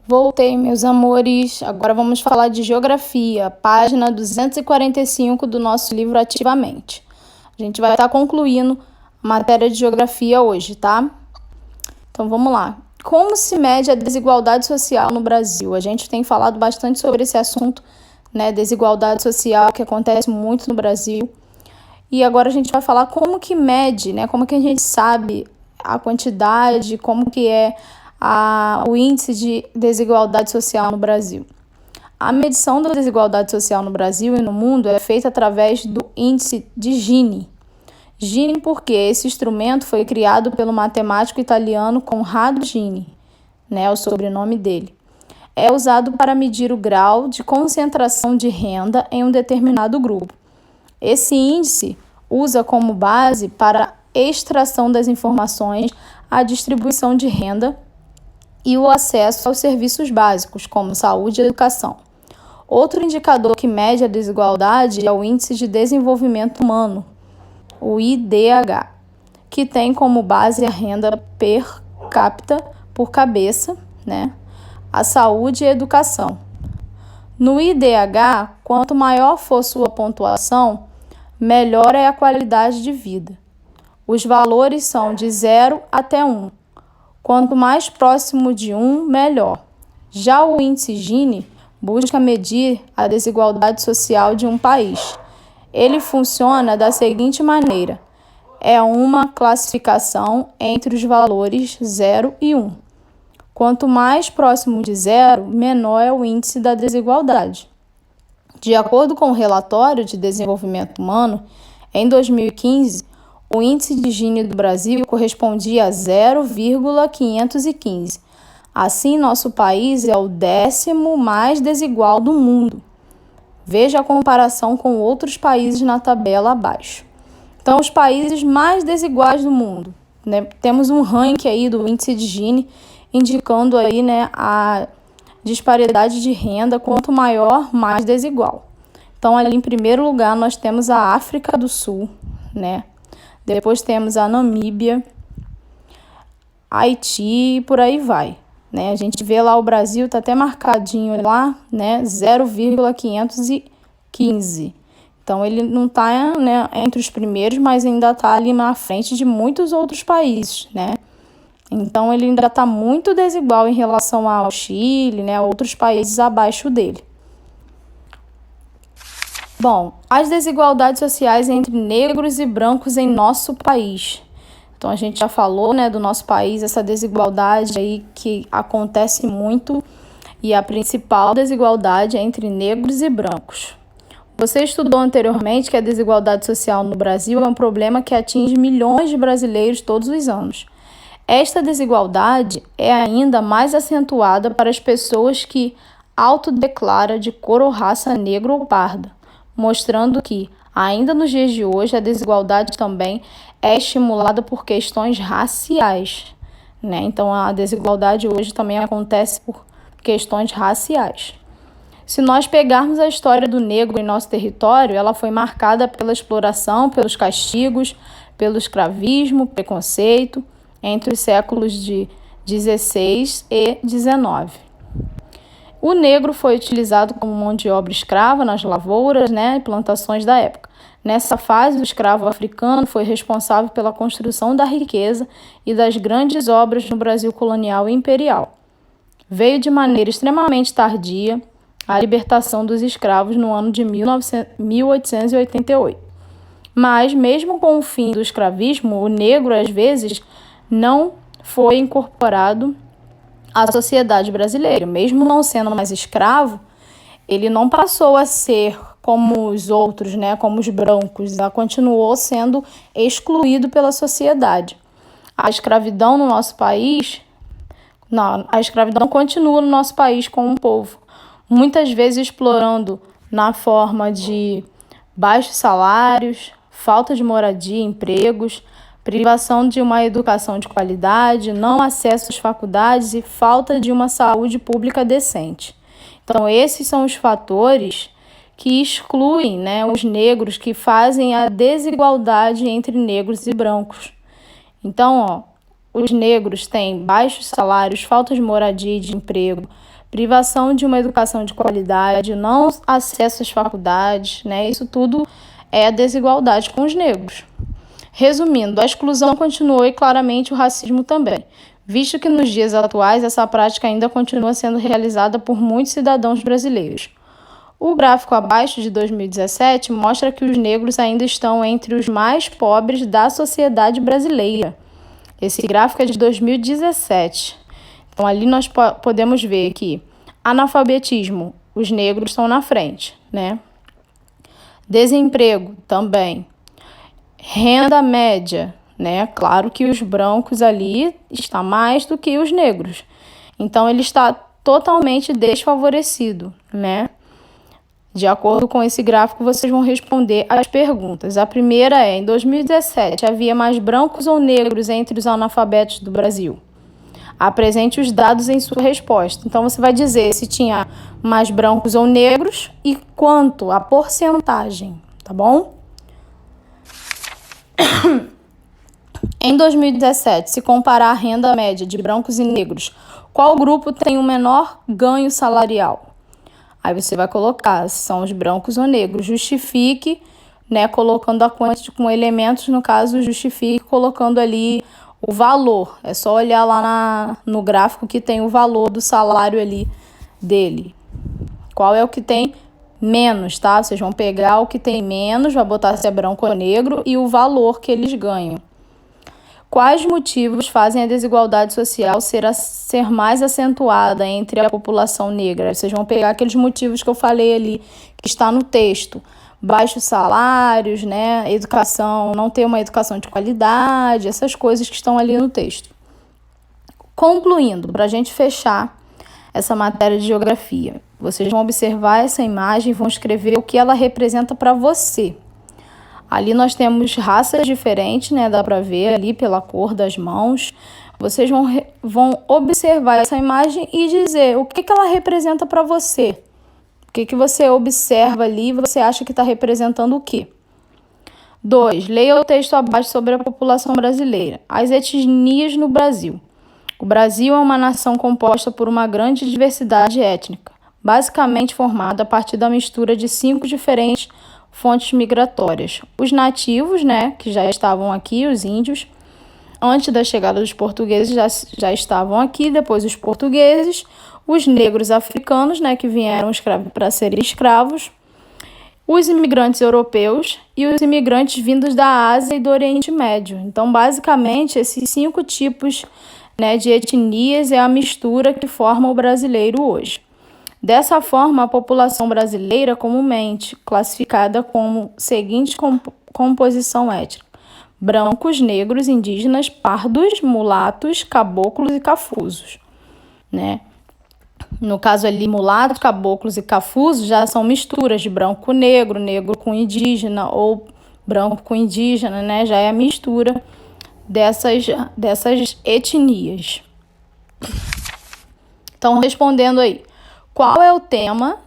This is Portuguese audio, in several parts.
Voltei, meus amores. Agora vamos falar de geografia, página 245 do nosso livro Ativamente. A gente vai estar concluindo a matéria de geografia hoje, tá? Então vamos lá. Como se mede a desigualdade social no Brasil? A gente tem falado bastante sobre esse assunto, né? Desigualdade social que acontece muito no Brasil. E agora a gente vai falar como que mede, né? Como que a gente sabe a quantidade, como que é o índice de desigualdade social no Brasil. A medição da desigualdade social no Brasil e no mundo é feita através do índice de Gini. Gini porque esse instrumento foi criado pelo matemático italiano Conrado Gini, né, o sobrenome dele. É usado para medir o grau de concentração de renda em um determinado grupo. Esse índice usa como base para extração das informações a distribuição de renda e o acesso aos serviços básicos, como saúde e educação. Outro indicador que mede a desigualdade é o Índice de Desenvolvimento Humano, o IDH, que tem como base a renda per capita por cabeça, né? A saúde e a educação. No IDH, quanto maior for sua pontuação, melhor é a qualidade de vida. Os valores são de 0 até 1. Quanto mais próximo de 1, melhor. Já o índice Gini busca medir a desigualdade social de um país. Ele funciona da seguinte maneira: é uma classificação entre os valores 0 e 1. Quanto mais próximo de 0, menor é o índice da desigualdade. De acordo com o relatório de desenvolvimento humano, em 2015, o índice de Gini do Brasil correspondia a 0,515. Assim, nosso país é o 10º mais desigual do mundo. Veja a comparação com outros países na tabela abaixo. Então, os países mais desiguais do mundo, né? Temos um ranking aí do índice de Gini, indicando aí, né, a disparidade de renda, quanto maior, mais desigual. Então, ali em primeiro lugar, nós temos a África do Sul, né? Depois temos a Namíbia, Haiti e por aí vai, né? A gente vê lá o Brasil, tá até marcadinho lá, né? 0,515. Então, ele não está, né, entre os primeiros, mas ainda está ali na frente de muitos outros países, né? Então, ele ainda está muito desigual em relação ao Chile, né, a outros países abaixo dele. Bom, as desigualdades sociais entre negros e brancos em nosso país. Então, a gente já falou, né, do nosso país, essa desigualdade aí que acontece muito, e a principal desigualdade é entre negros e brancos. Você estudou anteriormente que a desigualdade social no Brasil é um problema que atinge milhões de brasileiros todos os anos. Esta desigualdade é ainda mais acentuada para as pessoas que autodeclaram de cor ou raça negra ou parda, mostrando que, ainda nos dias de hoje, a desigualdade também é estimulada por questões raciais, né? Então, a desigualdade hoje também acontece por questões raciais. Se nós pegarmos a história do negro em nosso território, ela foi marcada pela exploração, pelos castigos, pelo escravismo, preconceito, entre os séculos de 16 e 19. O negro foi utilizado como mão de obra escrava nas lavouras, né, e plantações da época. Nessa fase, o escravo africano foi responsável pela construção da riqueza e das grandes obras no Brasil colonial e imperial. Veio de maneira extremamente tardia a libertação dos escravos no ano de 1888. Mas, mesmo com o fim do escravismo, o negro, às vezes, não foi incorporado à sociedade brasileira. Mesmo não sendo mais escravo, ele não passou a ser como os outros, né, como os brancos, ela continuou sendo excluído pela sociedade. A escravidão no nosso país, a escravidão continua no nosso país com o povo, muitas vezes explorando na forma de baixos salários, falta de moradia, empregos, privação de uma educação de qualidade, não acesso às faculdades e falta de uma saúde pública decente. Então, esses são os fatores que excluem, né, os negros, que fazem a desigualdade entre negros e brancos. Então, os negros têm baixos salários, falta de moradia e de emprego, privação de uma educação de qualidade, não acesso às faculdades, né? Isso tudo é a desigualdade com os negros. Resumindo, a exclusão continuou e claramente o racismo também, visto que nos dias atuais essa prática ainda continua sendo realizada por muitos cidadãos brasileiros. O gráfico abaixo de 2017 mostra que os negros ainda estão entre os mais pobres da sociedade brasileira. Esse gráfico é de 2017. Então, ali nós podemos ver que analfabetismo, os negros estão na frente, né? Desemprego, também. Renda média, né? Claro que os brancos ali estão mais do que os negros. Então, ele está totalmente desfavorecido, né? De acordo com esse gráfico, vocês vão responder as perguntas. A primeira é, em 2017, havia mais brancos ou negros entre os analfabetos do Brasil? Apresente os dados em sua resposta. Então, você vai dizer se tinha mais brancos ou negros e quanto, a porcentagem, tá bom? Em 2017, se comparar a renda média de brancos e negros, qual grupo tem o menor ganho salarial? Aí você vai colocar se são os brancos ou negros. Justifique, né, colocando a quantidade com elementos, no caso, justifique colocando ali o valor. É só olhar lá no gráfico que tem o valor do salário ali dele. Qual é o que tem menos, tá? Vocês vão pegar o que tem menos, vai botar se é branco ou negro e o valor que eles ganham. Quais motivos fazem a desigualdade social ser mais acentuada entre a população negra? Vocês vão pegar aqueles motivos que eu falei ali, que está no texto. Baixos salários, né? Educação, não ter uma educação de qualidade, essas coisas que estão ali no texto. Concluindo, para a gente fechar essa matéria de geografia, vocês vão observar essa imagem e vão escrever o que ela representa para você. Ali nós temos raças diferentes, né? Dá para ver ali pela cor das mãos. Vocês vão observar essa imagem e dizer o que ela representa para você. O que você observa ali e você acha que está representando o quê? 2. Leia o texto abaixo sobre a população brasileira. As etnias no Brasil. O Brasil é uma nação composta por uma grande diversidade étnica, basicamente formada a partir da mistura de 5 diferentes fontes migratórias. Os nativos, né, que já estavam aqui, os índios, antes da chegada dos portugueses já estavam aqui, depois os portugueses, os negros africanos, né, que vieram para serem escravos, os imigrantes europeus e os imigrantes vindos da Ásia e do Oriente Médio. Então, basicamente, esses 5 tipos, né, de etnias é a mistura que forma o brasileiro hoje. Dessa forma, a população brasileira é comumente classificada como seguinte composição étnica: brancos, negros, indígenas, pardos, mulatos, caboclos e cafusos, né? No caso ali, mulatos, caboclos e cafusos já são misturas de branco com negro, negro com indígena ou branco com indígena, né? Já é a mistura dessas etnias. Então, respondendo aí, qual é o tema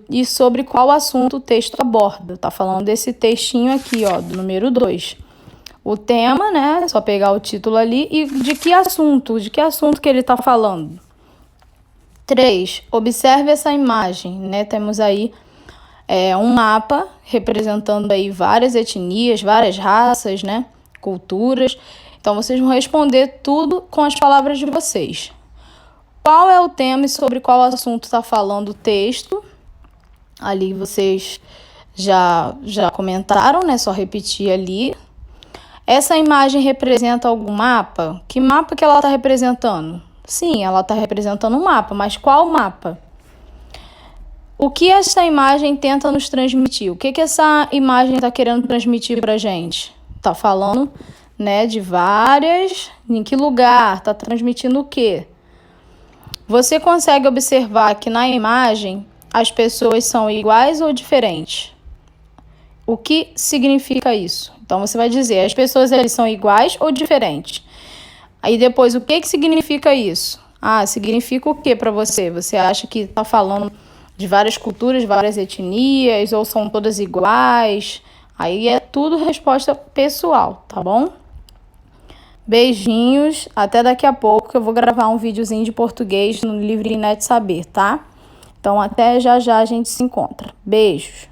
e sobre qual assunto o texto aborda? Tá falando desse textinho aqui, ó, do número 2. O tema, né? É só pegar o título ali e de que assunto que ele tá falando. 3. Observe essa imagem, né? Temos aí um mapa representando aí várias etnias, várias raças, né? Culturas. Então, vocês vão responder tudo com as palavras de vocês. Qual é o tema e sobre qual assunto está falando o texto? Ali vocês já comentaram, né? Só repetir ali. Essa imagem representa algum mapa? Que mapa que ela está representando? Sim, ela está representando um mapa, mas qual mapa? O que essa imagem tenta nos transmitir? O que essa imagem está querendo transmitir para a gente? Está falando, né, de várias... Em que lugar? Está transmitindo o quê? Você consegue observar que na imagem as pessoas são iguais ou diferentes? O que significa isso? Então você vai dizer, as pessoas eles são iguais ou diferentes? Aí depois, o que significa isso? Significa o que para você? Você acha que está falando de várias culturas, várias etnias, ou são todas iguais? Aí é tudo resposta pessoal, tá bom? Beijinhos, até daqui a pouco que eu vou gravar um videozinho de português no Livre Net Saber, tá? Então até já já a gente se encontra. Beijos!